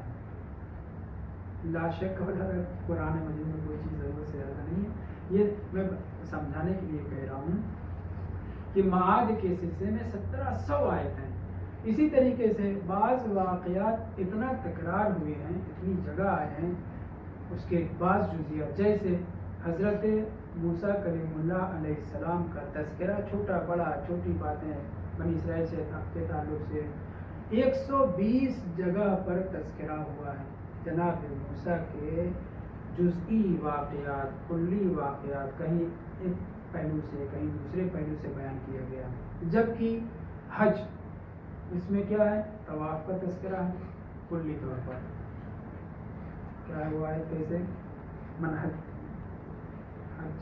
لا شک قرآن مجید میں کوئی چیز ضرورت سے زیادہ نہیں ہے. یہ میں سمجھانے کے لیے کہہ رہا ہوں کہ معاد کے سلسلے میں 1700 آیت ہیں. اسی طریقے سے بعض واقعات اتنا تکرار ہوئے ہیں، اتنی جگہ آئے ہیں، اس کے بعض جزیات جیسے حضرت موسیٰ کلیم اللہ علیہ السلام کا تذکرہ، چھوٹا بڑا چھوٹی باتیں بنی اسرائیل سے کے تعلق سے 120 جگہ پر تذکرہ ہوا ہے. جناب موسیٰ کے جزئی واقعات، کلی واقعات کہیں ایک پہلو سے کہیں دوسرے پہلو سے بیان کیا گیا. جبکہ حج، اس میں کیا ہے؟ طواف کا تذکرہ ہے کلی طور پر. کیا ہوا ہے؟ کیسے؟ من حج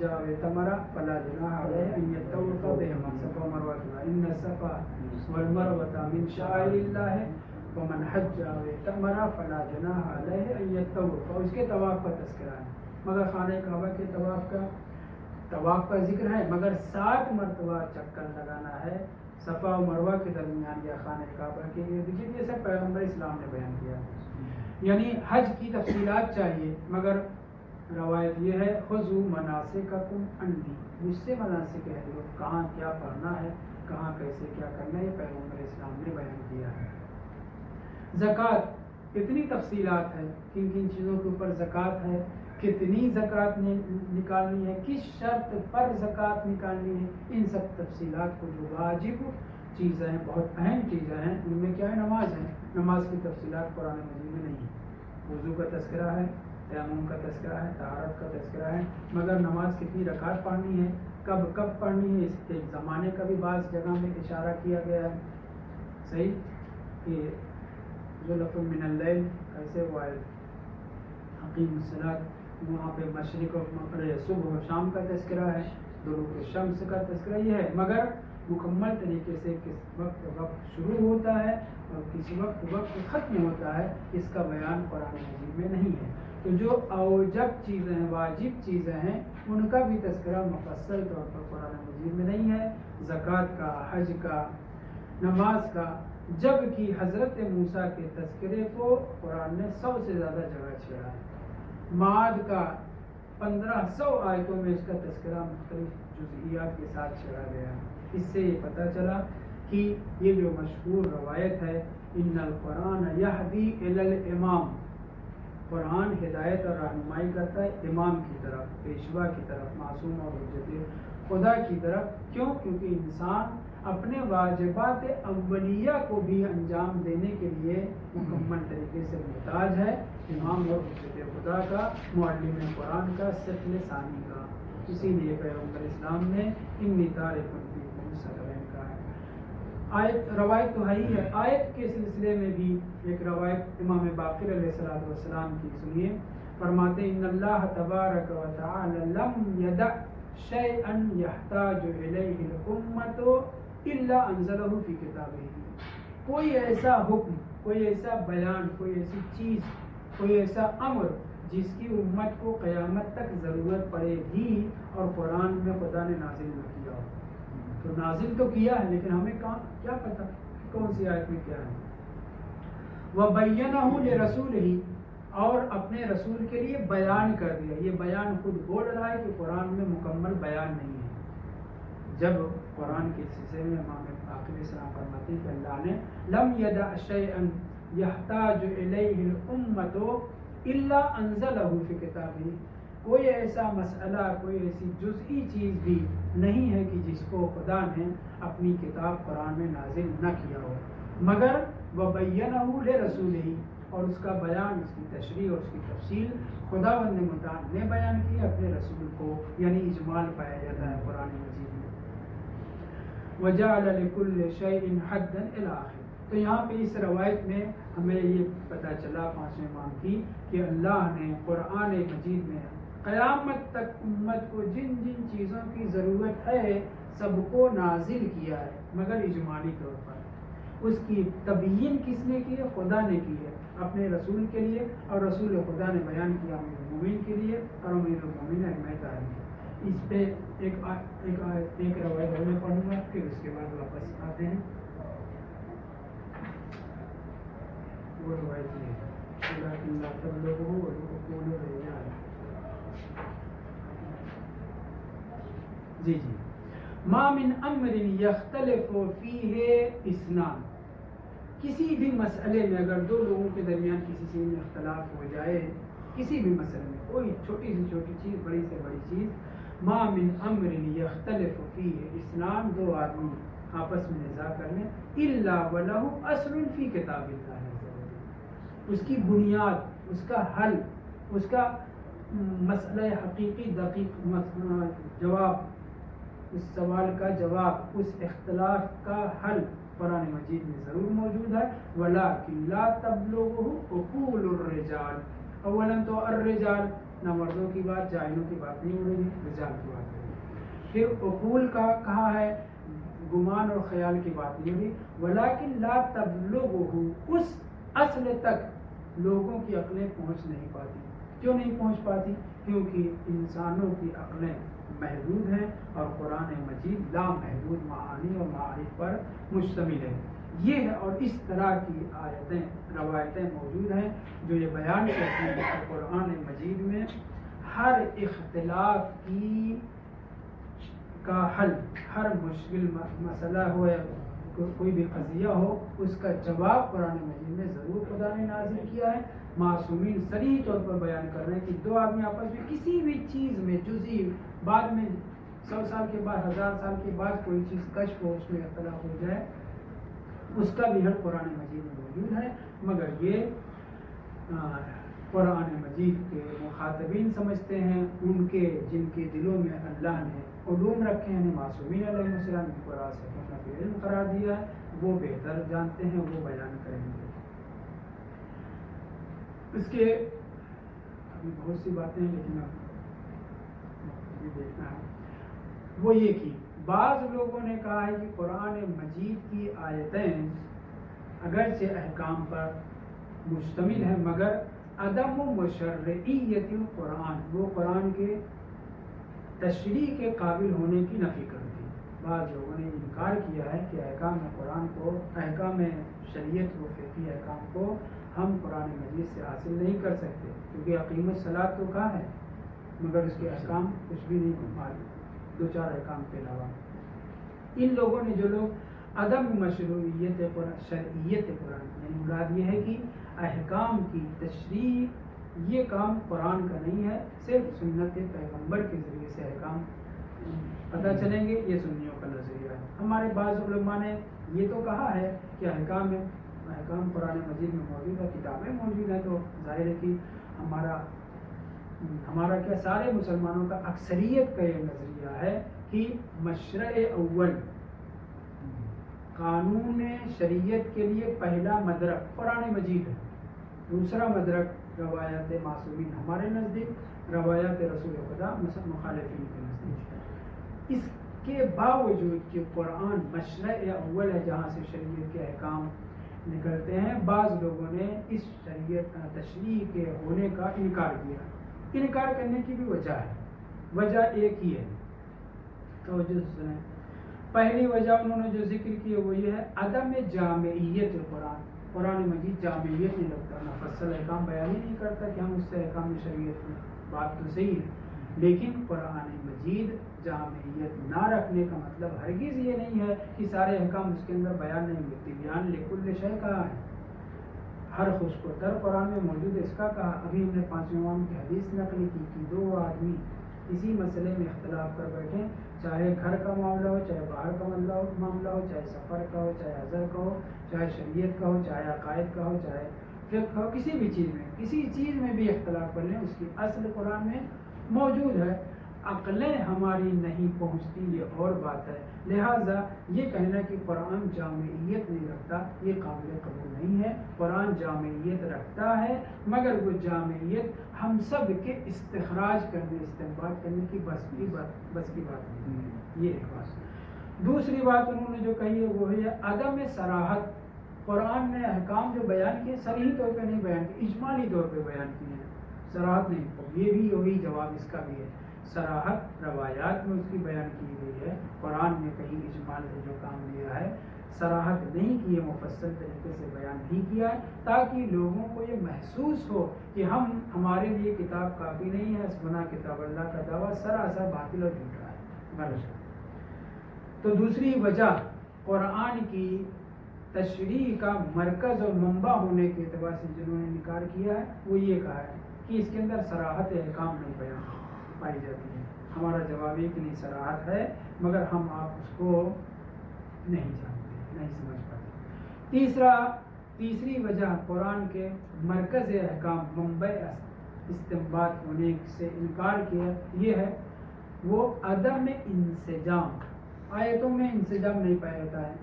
واعتمر فلا جناح علیہ ان یطوف بہما صفا و مروہ، ان الصفا والمروہ من شعائر اللہ ومن حج واعتمر فلا جناح علیہ ان یطوف. اور اس کے طواف کا تذکرہ ہے. مگر خانہ کعبہ کے طواف کا ذکر ہے، مگر 7 مرتبہ چکر لگانا ہے صفا و مروہ کے درمیان یا خانہ کعبہ کے لیے. یہ سب پیغمبر اسلام نے بیان کیا. یعنی حج کی تفصیلات چاہیے، مگر روایت یہ ہے خذوا مناسککم عنی، مجھ سے مناسک ہے لوگ، کہاں کیا پڑھنا ہے، کہاں کیسے کیا کرنا ہے، یہ پیغمبر اسلام نے بیان کیا ہے. زکوٰۃ، اتنی تفصیلات ہے، کن کن چیزوں کے اوپر زکوٰۃ ہے، کتنی زکوٰۃ نکالنی ہے، کس شرط پر زکوٰۃ نکالنی ہے. ان سب تفصیلات کو جو واجب چیزیں ہیں، بہت اہم چیزیں ہیں، ان میں کیا ہے؟ نماز ہے. نماز کی تفصیلات قرآن مجید میں نہیں ہے. وضو کا تذکرہ ہے، تیمم کا تذکرہ ہے، طہارت کا تذکرہ ہے، مگر نماز کتنی رکعت پڑھنی ہے، کب پڑھنی ہے، اس کے زمانے کا بھی بعض جگہ میں اشارہ کیا گیا ہے. صحیح کہ ذُلَفٌ مِّنَ اللَّيْلِ کیسے ہوا ہے، اقیم الصلاۃ، وہاں پہ مشرق و صبح و شام کا تذکرہ ہے، طلوع الشمس کا تذکرہ یہ ہے، مگر مکمل طریقے سے کس وقت شروع ہوتا ہے اور کس وقت ختم ہوتا ہے، اس کا بیان قرآن مجید میں نہیں ہے. تو جو اوجب چیزیں ہیں، واجب چیزیں ہیں، ان کا بھی تذکرہ مفصل طور پر قرآن مجید میں نہیں ہے. زکوٰۃ کا، حج کا، نماز کا، جبکہ حضرت موسیٰ کے تذکرے کو قرآن نے 100 سے زیادہ جگہ چھیڑا ہے. معاد کا 1500 آیتوں میں اس کا تذکرہ مختلف جزئیات کے ساتھ چھیڑا گیا ہے. اس سے یہ پتہ چلا کہ یہ جو مشہور روایت ہے ان القرآن یہدی الی الامام، قرآن ہدایت اور رہنمائی کرتا ہے امام کی طرف، پیشوا کی طرف، معصوم اور حجت خدا کی طرف۔ کیوں؟ کیونکہ انسان اپنے واجبات اولیہ کو بھی انجام دینے کے لیے مکمل طریقے سے محتاج ہے امام اور حجت خدا کا، معلم قرآن کا، سفل ثانی کا۔ اسی لیے پیغمبر اسلام نے انی تارک فیکم ثقلین کہا ہے۔ آیت روایت تو ہے ہی ہے، آیت کے سلسلے میں بھی ایک روایت امام باقر علیہ السلام کی سنیے، فرماتے ان اللہ تبارک و تعالی لم یدع شیئا یحتاج الیہ الامۃ الا انزلہ فی کتابہ۔ کوئی ایسا حکم، کوئی ایسا بیان، کوئی ایسی چیز، کوئی ایسا امر جس کی امت کو قیامت تک ضرورت پڑے گی اور قرآن میں خدا نے نازل نہ کیا ہو۔ تو نازل تو کیا ہے لیکن ہمیں کیا پتہ کون سی آیت میں کیا ہے۔ وَبَيَّنَهُ لِرَسُولِهِ، اور اپنے رسول کے لیے بیان کر دیا۔ یہ بیان خود بول رہا ہے کہ قرآن میں مکمل بیان نہیں ہے۔ جب قرآن کے سلسلے میں امام باقر علیہ السلام فرماتے ہیں کہ اللہ نے لم یدع شیئا یحتاج الیہ الامۃ الا انزلہ فی کتابہ، کوئی ایسا مسئلہ، کوئی ایسی جزئی چیز بھی نہیں ہے کہ جس کو خدا نے اپنی کتاب قرآن میں نازل نہ کیا ہو، مگر وَبَيَّنَهُ لِرَسُولِهِ، اور اس کا بیان، اس کی تشریح اور اس کی تفصیل خداوند متعال نے بیان کی اپنے رسول کو، یعنی اجمال پایا جاتا ہے قرآن مجید میں۔ وَجَعَلَ لِكُلِّ شَيْءٍ حَدًّا إِلَى آخِرِ۔ تو یہاں پہ اس روایت میں ہمیں یہ پتہ چلا پانچویں امام کی کہ اللہ نے قرآن مجید میں قیامت تک امت کو جن جن چیزوں کی ضرورت ہے سب کو نازل کیا ہے، مگر اجمالی طور پر۔ اس کی تبیین کس نے کی ہے؟ خدا نے کی ہے اپنے رسول کے لیے، اور رسول خدا نے بیان کیا امیر المومنین کے لیے، اور امیر المومنین ائمہ تعلیم۔ اس پہ ایک روایت میں پڑھوں گا، پھر اس کے بعد واپس آتے ہیں۔ وہ روایت یہ ہے لیکن لا تبلغه وعقول الرجال۔ جی ما من امر یختلف فیہ اثنان، کسی بھی مسئلے میں اگر دو لوگوں کے درمیان کسی چیز میں اختلاف ہو جائے، کسی بھی مسئلے میں کوئی چھوٹی سے چھوٹی چیز، بڑی سے بڑی چیز، ما من امر یختلف فیہ اثنان، دو آدمی آپس میں نزاع کر لیں، الا ولہ اصل فی کتاب اللہ، اس کی بنیاد، اس کا حل، اس کا مسئلہ حقیقی دقیق جواب، اس سوال کا جواب، اس اختلاف کا حل قرآن مجید میں ضرور موجود ہے۔ ولیکن لا تبلغه عقول الرجال، اولا تو الرجال، نہ مردوں کی بات، جاہلوں کی بات نہیں ہو رہی، رجال کی بات ہو رہی۔ پھر عقول کا کہا ہے، گمان اور خیال کی بات نہیں ہو رہی۔ ولیکن لا تبلغه، اس اصل تک لوگوں کی عقلیں پہنچ نہیں پاتی۔ کیوں نہیں پہنچ پاتی؟ کیونکہ انسانوں کی عقلیں محدود ہیں اور قرآن مجید لامحدود معانی اور معارف پر مشتمل ہے۔ یہ ہے، اور اس طرح کی آیتیں، روایتیں موجود ہیں جو یہ بیان کرتی ہیں کہ قرآن مجید میں ہر اختلاف کا حل، ہر مشکل مسئلہ ہو یا کوئی بھی قضیہ ہو، اس کا جواب قرآن مجید میں ضرور خدا نے نازل کیا ہے۔ معصومین صریح طور پر بیان کر رہے ہیں کہ دو آدمی آپس میں کسی بھی چیز میں جزئی، بعد میں 100 سال کے بعد، 1000 سال کے بعد کوئی چیز کشف ہو، اس میں اختلاف ہو جائے، اس کا بھی حل قرآن مجید میں موجود ہے، مگر یہ قرآن مجید کے مخاطبین سمجھتے ہیں، ان کے جن کے دلوں میں اللہ نے علوم رکھے ہیں، معصومین علیہ السلام کو راسخ علم قرار دیا ہے، وہ بہتر جانتے ہیں، وہ بیان کریں گے۔ اس کے ابھی بہت سی باتیں ہیں لیکن اب یہ دیکھنا ہے، وہ یہ کہ بعض لوگوں نے کہا ہے کہ قرآن مجید کی آیتیں اگرچہ احکام پر مشتمل ہیں مگر عدم مشرعیت القرآن، وہ قرآن کے تشریح کے قابل ہونے کی نفی کرتی ہے۔ بعض لوگوں نے انکار کیا ہے کہ احکام قرآن کو، احکام شریعت و فقہی احکام کو ہم قرآن مجید سے حاصل نہیں کر سکتے، کیونکہ اقیم الصلاۃ تو کہا ہے مگر اس کے احکام کچھ بھی نہیں معلوم، 2-4 احکام کے علاوہ۔ ان لوگوں نے، جو لوگ عدم مشروعیت شرعیت قرآن، یعنی مراد یہ ہے کہ احکام کی تشریح یہ کام قرآن کا نہیں ہے، صرف سنت پیغمبر کے ذریعے سے احکام پتہ چلیں گے، یہ سنیوں کا نظریہ ہے۔ ہمارے بعض علماء نے یہ تو کہا ہے کہ احکام قرآن مجید میں موجود ہے، کتابیں موجود ہیں، تو ظاہر ہے کہ ہمارا کیا سارے مسلمانوں کا اکثریت کا یہ نظریہ ہے کہ مشرع اول قانون شریعت کے لیے پہلا مدرک قرآن مجید ہے، دوسرا مدرک روایات معصومین ہمارے نزدیک، روایات رسول خدا مخالفین کے نزدیک۔ اس کے باوجود کہ قرآن مشرع اول ہے جہاں سے شریعت کے احکام نکلتے ہیں، بعض لوگوں نے اس شریعت تشریح کے ہونے کا انکار کیا۔ انکار کرنے کی بھی وجہ ہے، وجہ ایک ہی ہے، توجہ سنیں۔ پہلی وجہ انہوں نے جو ذکر کی ہے وہ یہ ہے عدم جامعیت قرآن، قرآن مجید جامعیت نہیں رکھتا، مفصل احکام بیان ہی نہیں کرتا کہ ہم اس سے احکام شریعت میں، بات تو صحیح ہے، لیکن قرآن مجید جامعیت نہ رکھنے کا مطلب ہرگز یہ نہیں ہے کہ سارے احکام اس کے اندر بیان نہیں ہوتے۔ بیان لکل شے کہا ہے، ہر خشک و تر قرآن میں موجود ہے، اس کا کہا۔ ابھی ہم نے 5 امام کی حدیث نقل کی کہ 2 آدمی کسی مسئلے میں اختلاف کر بیٹھیں، چاہے گھر کا معاملہ ہو، چاہے باہر کا معاملہ ہو، چاہے سفر کا ہو، چاہے حضر کا ہو، چاہے شریعت کا ہو، چاہے عقائد کا ہو، چاہے فقہ کا ہو، کسی بھی چیز میں، کسی چیز میں بھی اختلاف کر لیں، اس کی اصل قرآن میں موجود ہے۔ عقلیں ہماری نہیں پہنچتی یہ اور بات ہے، لہٰذا یہ کہنا کہ قرآن جامعیت نہیں رکھتا یہ قابل قبول نہیں ہے۔ قرآن جامعیت رکھتا ہے، مگر وہ جامعیت ہم سب کے استخراج کرنے، استنباط کرنے کی بس کی بات نہیں ہے، یہ ایک بات۔ دوسری بات انہوں نے جو کہی ہے وہ ہے عدم صراحت۔ قرآن نے احکام جو بیان کیے صریح طور پہ نہیں بیان کیے، اجمالی طور پہ بیان کیے ہیں، صراحت نہیں۔ یہ بھی وہی جواب اس کا بھی ہے، صراحت روایات میں اس کی بیان کی گئی ہے، قرآن نے کہیں اجمال سے جو کام لیا ہے صراحت نہیں کی ہے، مفصل طریقے سے بیان نہیں کیا ہے، تاکہ لوگوں کو یہ محسوس ہو کہ ہمارے لیے کتاب کافی نہیں ہے، اسمنا کتاب اللہ کا دعویٰ سراسر باطل اور جھوٹا ہے، غلط ہے۔ تو دوسری وجہ قرآن کی تشریح کا مرکز اور منبع ہونے کے اعتبار سے جنہوں نے انکار کیا ہے وہ یہ کہا ہے کہ اس کے اندر صراحت احکام نہیں بیان پائی جاتی ہے۔ ہمارا جواب یہ کہ نہیں، صراحت ہے، مگر ہم آپ اس کو نہیں جانتے، نہیں سمجھ پاتے۔ تیسری وجہ قرآن کے مرکز احکام، منبع استنباط ہونے سے انکار کیا یہ ہے وہ عدم انسجام۔ آیتوں میں انسجام نہیں پایا جاتا ہے،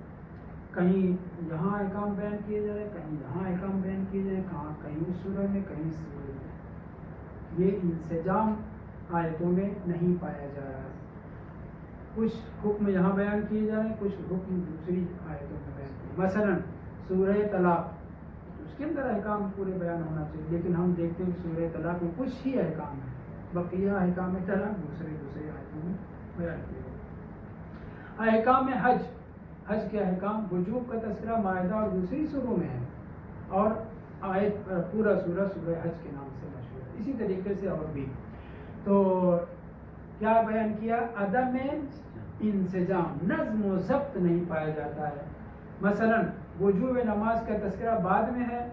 کہیں یہاں احکام بیان کیے جا رہے، کہیں یہاں احکام بیان کیے جائے، کہیں اس سورہ میں، کہیں اس سورہ میں، یہ انسجام آیتوں میں نہیں پایا جا رہا ہے۔ کچھ حکم یہاں بیان کیے جا رہے ہیں، کچھ حکم دوسری آیتوں میں بیان کیے۔ مثلا سورہ طلاق، اس کے اندر احکام پورے بیان ہونا چاہیے، لیکن ہم دیکھتے ہیں کہ سورہ طلاق میں کچھ ہی احکام ہیں، بقیہ احکام طلاق دوسرے آیتوں میں بیان کیے گئے۔ احکام حج کے احکام وجوب کا تذکرہ مائدہ اور دوسری سوروں میں ہے، اور آیت پورا سورہ حج کے نام سے مشہور ہے، اسی طریقے سے اور بھی۔ تو کیا بیان کیا؟ عدم انسجام، نظم و ضبط نہیں پایا جاتا ہے۔ مثلا وجوب نماز کا تذکرہ بعد میں ہے،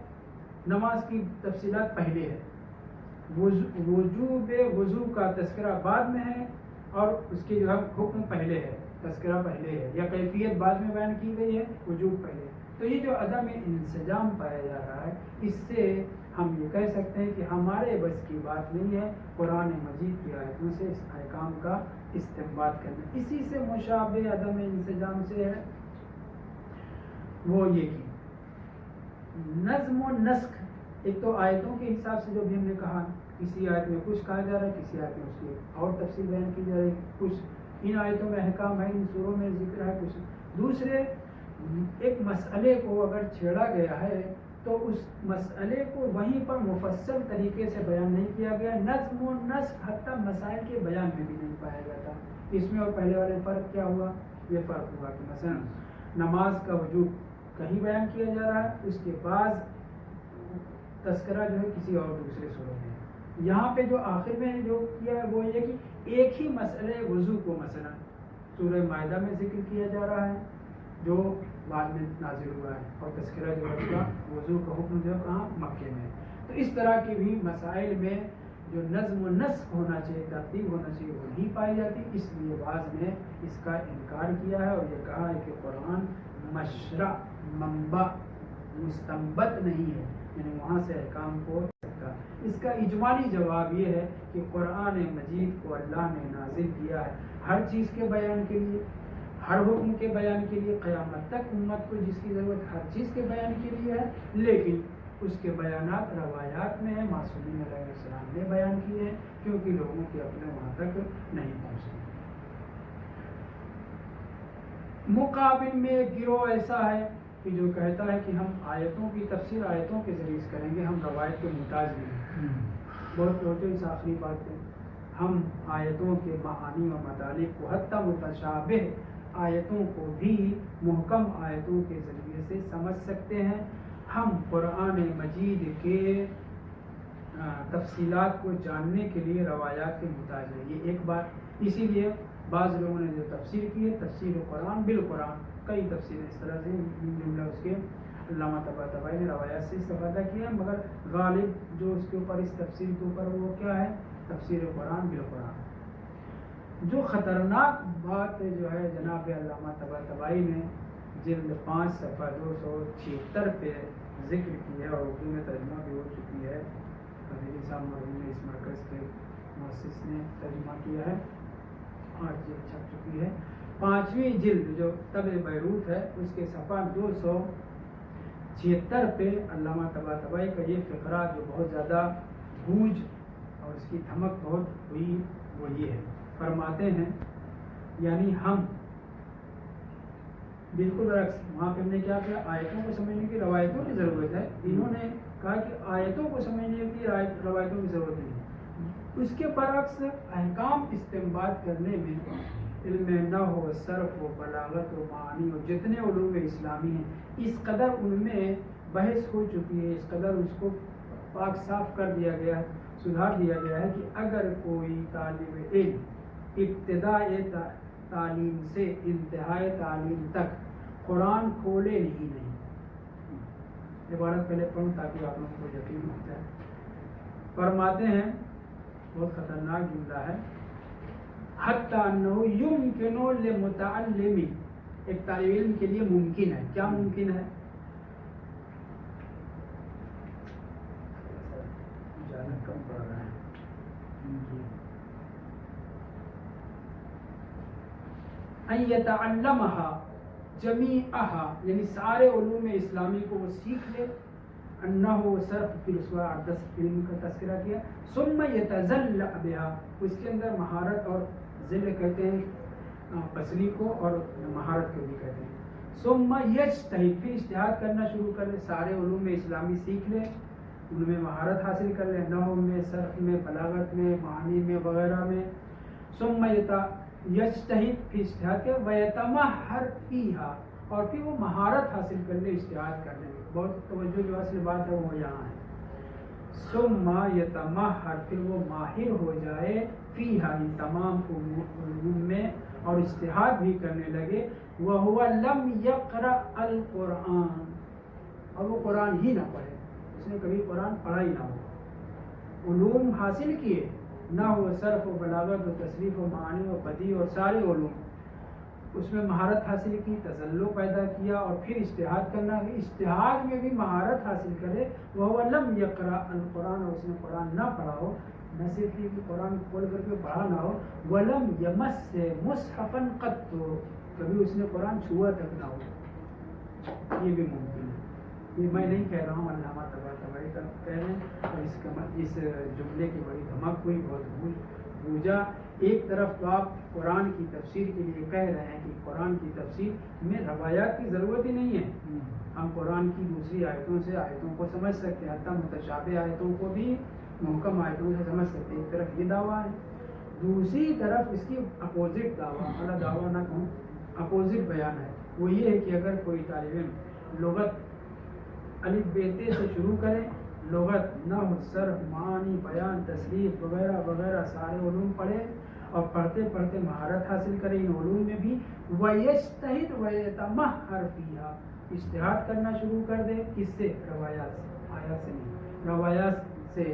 نماز کی تفصیلات پہلے ہے، وجوب وضو کا تذکرہ بعد میں ہے اور اس کی جو ہے حکم پہلے ہے، تذکرہ پہلے ہے، یا کیفیت بعد میں بیان کی گئی ہے، وجوب پہلے۔ تو یہ جو عدم انسجام پایا جا رہا ہے، اس سے ہم یہ کہہ سکتے ہیں کہ ہمارے بس کی بات نہیں ہے قرآن مجید کی آیتوں سے اس احکام کا استنباط کرنا۔ اسی سے مشابہ عدم انسجام سے ہے وہ یہ کہ نظم و نسق، ایک تو آیتوں کے حساب سے جو بھی ہم نے کہا، کسی آیت میں کچھ کہا جا رہا ہے، کسی آیت میں اس کی اور تفصیل بیان کی جا رہی ہے، کچھ ان آیتوں میں احکام ہے، ان سوروں میں ذکر ہے، کچھ دوسرے۔ ایک مسئلے کو اگر چھیڑا گیا ہے تو اس مسئلے کو وہیں پر مفصل طریقے سے بیان نہیں کیا گیا، نظم و نسق حتیٰ مسائل کے بیان میں بھی نہیں پایا جاتا۔ اس میں اور پہلے والے فرق کیا ہوا؟ یہ فرق ہوا کہ مثلا نماز کا وجوب کہیں بیان کیا جا رہا ہے، اس کے بعد تذکرہ جو ہے کسی اور دوسرے سورہ میں۔ یہاں پہ جو آخر میں جو کیا ہے وہ یہ کہ ایک ہی مسئلے وضو کو مثلا سورہ مائدہ میں ذکر کیا جا رہا ہے، جو بعد میں نازل ہوا ہے، اور تذکرہ جو ہے اس کا وضو کا حکم جو ہے کہاں مکے میں ہے۔ تو اس طرح کے بھی مسائل میں جو نظم و نسق ہونا چاہیے، ترتیب ہونا چاہیے، وہ نہیں پائی جاتی، اس لیے بعض نے اس کا انکار کیا ہے اور یہ کہا ہے کہ قرآن مشرع، منبع، مستنبط نہیں ہے، یعنی وہاں سے احکام کو سکتا۔ اس کا اجمالی جواب یہ ہے کہ قرآن مجید کو اللہ نے نازل کیا ہے ہر چیز کے بیان کے لیے، ہر حکم کے بیان کے لیے، قیامت تک امت کو جس کی ضرورت ہر چیز کے بیان کے لیے ہے، لیکن اس کے بیانات روایات میں ہیں، معصومین علیہ السلام نے بیان کیے ہیں، کیونکہ لوگوں کے اپنے وہاں تک نہیں پہنچتے۔ مقابل میں ایک گروہ ایسا ہے کہ جو کہتا ہے کہ ہم آیتوں کی تفسیر آیتوں کے ذریعے سے کریں گے، ہم روایت کے محتاج نہیں ہیں۔ بہت توجہ اس آخری بات پہ، ہم آیتوں کے معانی و مطالب کو، حتی متشابہ آیتوں کو بھی محکم آیتوں کے ذریعے سے سمجھ سکتے ہیں۔ ہم قرآن مجید کے تفصیلات کو جاننے کے لیے روایات کے محتاج ہیں، یہ ایک بات۔ اسی لیے بعض لوگوں نے جو تفسیر کی ہے، تفسیر قرآن بالقرآن، کئی تفسیریں اس طرح سے جملہ اس کے علامہ طباطبائی نے روایات سے استفادہ کیا ہے، مگر غالب جو اس کے اوپر، اس تفسیر کے اوپر، وہ کیا ہے؟ تفسیر قرآن بالقرآن۔ جو خطرناک بات جو ہے جناب علامہ طباطبائی نے جلد 5 صفحہ 276 پہ ذکر کی ہے، اور اردو میں ترجمہ بھی ہو چکی ہے، قدیری صاحب مرحوم نے اس مرکز کے مؤسس نے ترجمہ کیا ہے، 8 جلد چھپ چکی ہے۔ 5ویں جلد جو طبع بیروت ہے، اس کے صفحہ 276 پہ علامہ طباطبائی کا یہ فقرہ جو بہت زیادہ گونج اور اس کی دھمک بہت ہوئی، وہ یہ ہے، فرماتے ہیں یعنی ہم بالکل برعکس، وہاں پہ ہم نے کیا کیا؟ آیتوں کو سمجھنے کی روایتوں کی ضرورت ہے، انہوں نے کہا کہ آیتوں کو سمجھنے کی روایتوں کی ضرورت نہیں ہے۔ اس کے برعکس احکام استنباط کرنے میں علم نحو و صرف و بلاغت و معانی و جتنے علوم اسلامی ہیں، اس قدر ان میں بحث ہو چکی ہے، اس قدر اس کو پاک صاف کر دیا گیا ہے، سدھار دیا گیا ہے کہ اگر کوئی طالب علم ابتداء تعلیم سے انتہائی تعلیم تک قرآن کھولے نہیں، عبارت پہلے پڑھوں تاکہ آپ لوگوں کو یقین ہو جائے۔ فرماتے ہیں، بہت خطرناک جملہ ہے، حتی انہ یمکن للمتعلم، ایک طالب علم کے لیے ممکن ہے، کیا ممکن ہے؟ اجازت کم پڑ رہا ہے، ان یتعلمها جمیعها، یعنی سارے علوم اسلامی کو وہ سیکھ لے، انہ صرف پھر اس کا 10 علم کا تذکرہ کیا، ثم یتذلع بها، اس کے اندر مہارت، اور ذل کہتے ہیں پسری کو، اور مہارت کو بھی کہتے ہیں، ثم یجتہد، پھر اجتہاد کرنا شروع کر لے، سارے علوم اسلامی سیکھ لے، ان میں مہارت حاصل کر لے، نحو میں، صرف میں، بلاغت میں، معانی میں، وغیرہ میں، ثم یجتہد، پھر اجتہاد کے، ویتمہر فیہا، اور پھر وہ مہارت حاصل کر لے اجتہاد کرنے میں، بہت توجہ، جو اصل بات ہے وہ یہاں ہے، ثم یتمہر، پھر وہ ماہر ہو جائے، فیہا، ان تمام علوم میں، اور اجتہاد بھی کرنے لگے، وہو لم یقرأ القرآن، اور وہ قرآن ہی نہ پڑھے، اس نے کبھی قرآن پڑھا ہی نہ ہو، علوم حاصل کیے، نحو و صرف و بلاغت و تصریف و معانی و بدیع اور سارے علوم، اس میں مہارت حاصل کی، تزلع پیدا کیا، اور پھر اجتہاد کرنا، اجتہاد میں بھی مہارت حاصل کرے، وہو لم یقرأ القرآن، اور اس نے قرآن نہ پڑھا ہو، نہ صرف کہ قرآن کھول کر کے پڑھا نہ ہو، ولم یمس مصحفا قط، کبھی اس نے قرآن چھوا تک نہ ہو، یہ بھی ممکن ہے۔ یہ میں نہیں کہہ رہا ہوں، علامہ طباطبائی کا کہہ رہے ہیں، اور اس جملے کی بڑی دھمک ہوئی، بہت گونجا۔ ایک طرف تو آپ قرآن کی تفسیر کے لیے کہہ رہے ہیں کہ قرآن کی تفسیر میں روایات کی ضرورت ہی نہیں ہے، ہم قرآن کی دوسری آیتوں سے آیتوں کو سمجھ سکتے ہیں، حتیٰ متشابہ آیتوں کو بھی محکم آیتوں سے سمجھ سکتے ہیں۔ ایک طرف یہ دعویٰ ہے، دوسری طرف اس کی اپوزٹ دعویٰ، اعلیٰ دعویٰ نہ کہوں، اپوزٹ بیان ہے، وہ یہ ہے کہ اگر کوئی طالب علم لغت الف بے تے سے شروع کرے، لغت، نحو، صرف، معانی، بیان، تصریف وغیرہ وغیرہ سارے علوم پڑھے، اور پڑھتے پڑھتے مہارت حاصل کرے ان علوم میں بھی. وَيَجْتَهِدْ وَيَتَمَحَّرْ فِيهَا اجتہاد کرنا شروع کر دے. کس سے؟ روایات سے، آیات سے نہیں، روایات سے،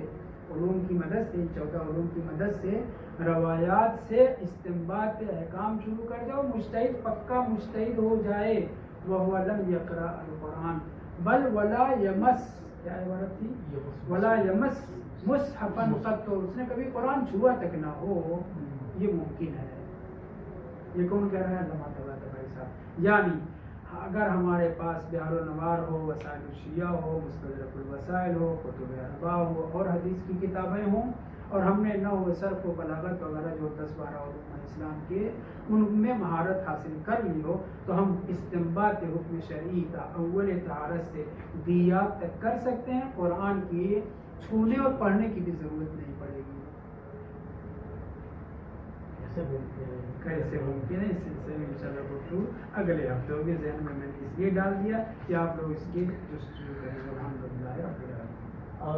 علوم کی مدد سے، 14 علوم کی مدد سے، روایات سے استنباط احکام شروع کر دے اور مجتہد پکا مجتہد ہو جائے. وَهُوَ لَمْ يَقْرَأْ الْقُرْآنَ بل ولا یمس، کیا عبارت تھی؟ ولا یمس مصحفاً قط، اس نے کبھی قرآن چھوا تک نہ ہو، یہ ممکن ہے. یہ کون کہہ رہا ہے؟ علامہ طباطبائی بھائی صاحب. یعنی اگر ہمارے پاس بحر النوار ہو، وسائل الشیعہ ہو، مستدرک الوسائل ہو، کتب اربع ہو اور حدیث کی کتابیں ہوں، اور ہم نے نحو، صرف و بلاغت وغیرہ جو 10-12 علوم اسلام کے ان میں مہارت حاصل کر لی ہو، تو ہم استنباط حکم شرعی اول طہارت سے دیات تک کر سکتے ہیں. قرآن کی چھونے اور پڑھنے کی بھی ضرورت نہیں پڑے گی. کیسے ممکن ہے؟ اس سلسلے میں انشاءاللہ گفتگو اگلے ہفتے ہوگی. ذہن میں نے اس لیے ڈال دیا کہ آپ لوگ اس کی جستجو کریں. الحمدللہ رب العالمین. اور